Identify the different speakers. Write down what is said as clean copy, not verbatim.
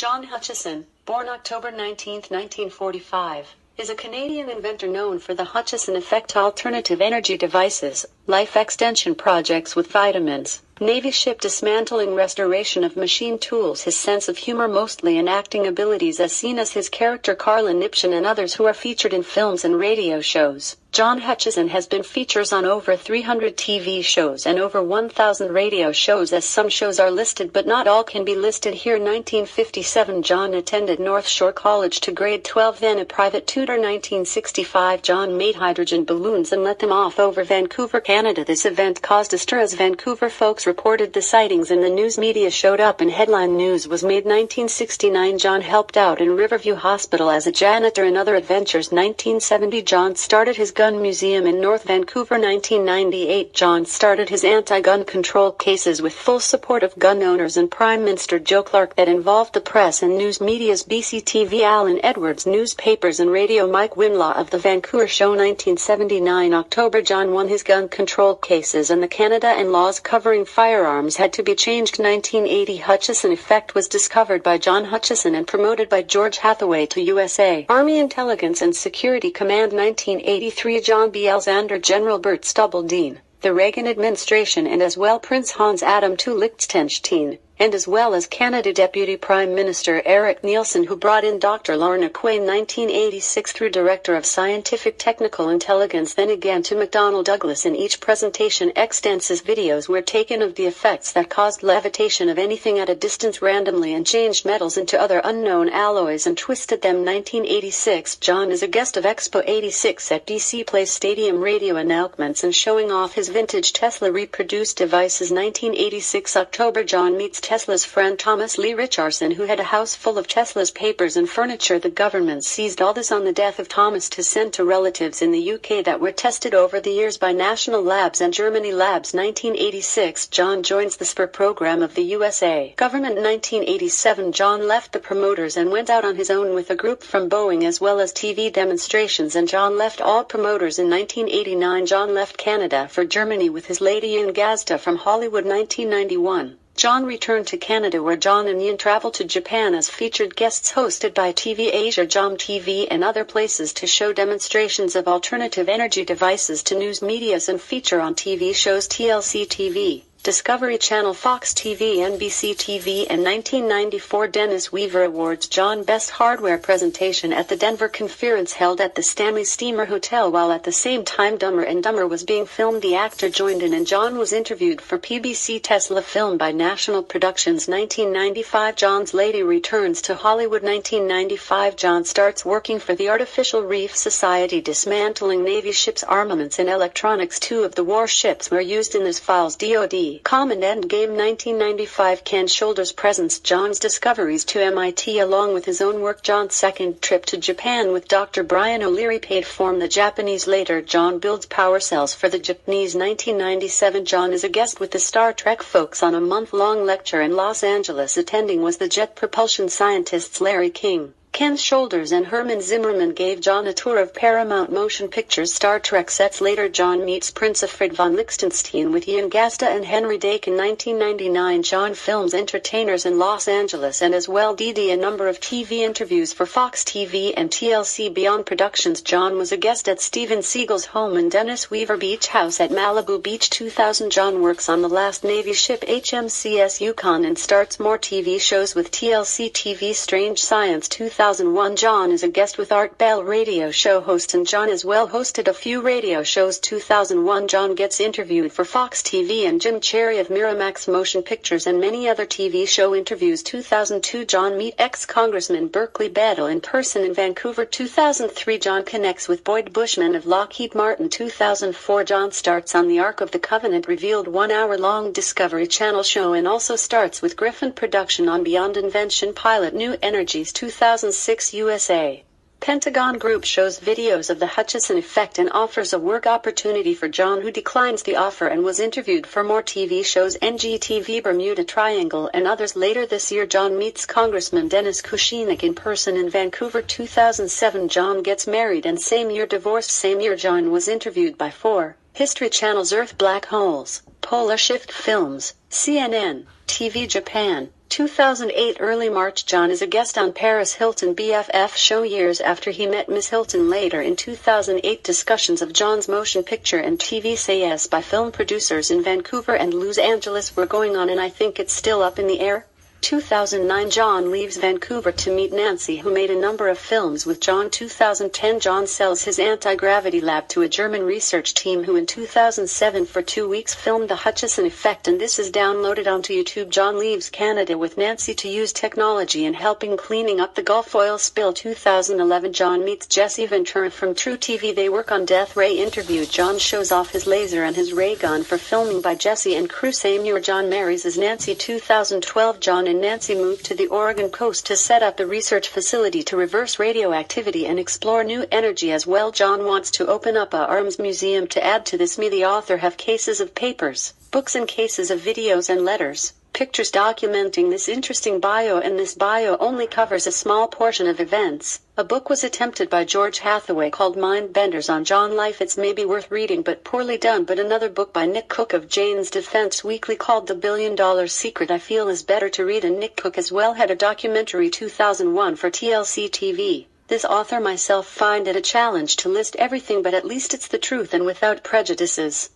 Speaker 1: John Hutchison, born October 19, 1945, is a Canadian inventor known for the Hutchison effect, alternative energy devices, life extension projects with vitamins, Navy ship dismantling, restoration of machine tools, his sense of humor mostly, and acting abilities as seen as his character Carlin Nipshin and others who are featured in films and radio shows. John Hutchison has been features on over 300 TV shows and over 1,000 radio shows, as some shows are listed but not all can be listed here. 1957 John attended North Shore College to grade 12, then a private tutor. 1965 John made hydrogen balloons and let them off over Vancouver, Canada. This event caused a stir as Vancouver folks reported the sightings and the news media showed up and headline news was made. 1969 John helped out in Riverview Hospital as a janitor and other adventures. 1970 John started his gun museum in North Vancouver. 1998 John started his anti-gun control cases with full support of gun owners and Prime Minister Joe Clark that involved the press and news media's BCTV, Alan Edwards, newspapers and radio, Mike Winlaw of the Vancouver Show. 1979 October John won his gun control cases and the Canada and laws covering firearms had to be changed. 1980 Hutchison effect was discovered by John Hutchison and promoted by George Hathaway to USA Army Intelligence and Security Command. 1983 John B. Alexander, General Bert Stubble-Dean, the Reagan administration, and as well Prince Hans Adam to Liechtenstein, and as well as Canada Deputy Prime Minister Eric Nielsen, who brought in Dr. Lorna Quain. 1986 through Director of Scientific Technical Intelligence, then again to McDonnell Douglas. In each presentation extensive videos were taken of the effects that caused levitation of anything at a distance randomly and changed metals into other unknown alloys and twisted them. 1986 John is a guest of Expo 86 at BC Place Stadium radio announcements and showing off his vintage Tesla reproduced devices. 1986 October John meets Tesla's friend Thomas Lee Richardson, who had a house full of Tesla's papers and furniture. The government seized all this on the death of Thomas to send to relatives in the UK that were tested over the years by national labs and Germany labs. 1986 John joins the SPR program of the USA government. 1987 John left the promoters and went out on his own with a group from Boeing as well as TV demonstrations, and John left all promoters. In 1989 John left Canada for Germany with his lady Ian Gazda from Hollywood. 1991 John returned to Canada, where John and Ian traveled to Japan as featured guests hosted by TV Asia, Jom TV and other places to show demonstrations of alternative energy devices to news medias and feature on TV shows TLC TV, Discovery Channel, Fox TV, NBC TV. And 1994 Dennis Weaver Awards John Best Hardware presentation at the Denver Conference held at the Stanley Steamer Hotel. While at the same time Dumber and Dumber was being filmed, the actor joined in and John was interviewed for PBC Tesla film by National Productions. 1995 John's lady returns to Hollywood. 1995 John starts working for the Artificial Reef Society, dismantling Navy ships' armaments and electronics. 2 of the warships were used in this files DoD Common Endgame. 1995 Ken Shoulders presents John's discoveries to MIT along with his own work. John's second trip to Japan with Dr. Brian O'Leary paid for the Japanese. Later John builds power cells for the Japanese. 1997 John is a guest with the Star Trek folks on a month-long lecture in Los Angeles. Attending was the jet propulsion scientists Larry King, Ken Shoulders and Herman Zimmerman gave John a tour of Paramount Motion Pictures Star Trek sets. Later John meets Prince Alfred von Liechtenstein with Ian Gazda and Henry Dakin. 1999 John films entertainers in Los Angeles and as well did a number of TV interviews for Fox TV and TLC Beyond Productions. John was a guest at Steven Seagal's home in Dennis Weaver Beach House at Malibu Beach. 2000 John works on the last Navy ship HMCS Yukon and starts more TV shows with TLC TV Strange Science. 2001 John is a guest with Art Bell radio show host, and John as well hosted a few radio shows. 2001 John gets interviewed for Fox TV and Jim Cherry of Miramax Motion Pictures and many other TV show interviews. 2002 John meet ex-Congressman Berkeley Battle in person in Vancouver. 2003 John connects with Boyd Bushman of Lockheed Martin. 2004 John starts on the Ark of the Covenant revealed 1-hour-long Discovery Channel show and also starts with Griffin production on Beyond Invention pilot New Energies. 2006 USA Pentagon Group shows videos of the Hutchison effect and offers a work opportunity for John, who declines the offer and was interviewed for more TV shows NGTV, Bermuda Triangle and others. Later this year John meets Congressman Dennis Kucinich in person in Vancouver. 2007 John gets married and same year divorced. Same year John was interviewed by 4 History Channel's Earth Black Holes, Polar Shift Films, CNN, TV Japan, 2008 early March John is a guest on Paris Hilton BFF show years after he met Miss Hilton. Later in 2008 discussions of John's motion picture and TV Say Yes by film producers in Vancouver and Los Angeles were going on, and I think it's still up in the air. 2009 John leaves Vancouver to meet Nancy, who made a number of films with John. 2010 John sells his anti-gravity lab to a German research team who in 2007 for 2 weeks filmed the Hutchison effect, and this is downloaded onto YouTube. John leaves Canada with Nancy to use technology in helping cleaning up the Gulf oil spill. 2011 John meets Jesse Ventura from True TV. They work on Death Ray interview. John shows off his laser and his ray gun for filming by Jesse and crew. Same year John marries as Nancy. 2012 John and Nancy moved to the Oregon coast to set up the research facility to reverse radioactivity and explore new energy as well. John wants to open up a arms museum to add to this. Me the author have cases of papers, books and cases of videos and letters, pictures documenting this interesting bio, and this bio only covers a small portion of events. A book was attempted by George Hathaway called Mind Benders on John life. It's maybe worth reading but poorly done. But another book by Nick Cook of Jane's Defense Weekly called The $1 Billion Secret I feel is better to read, and Nick Cook as well had a documentary 2001 for TLC TV. This author myself find it a challenge to list everything, but at least it's the truth and without prejudices.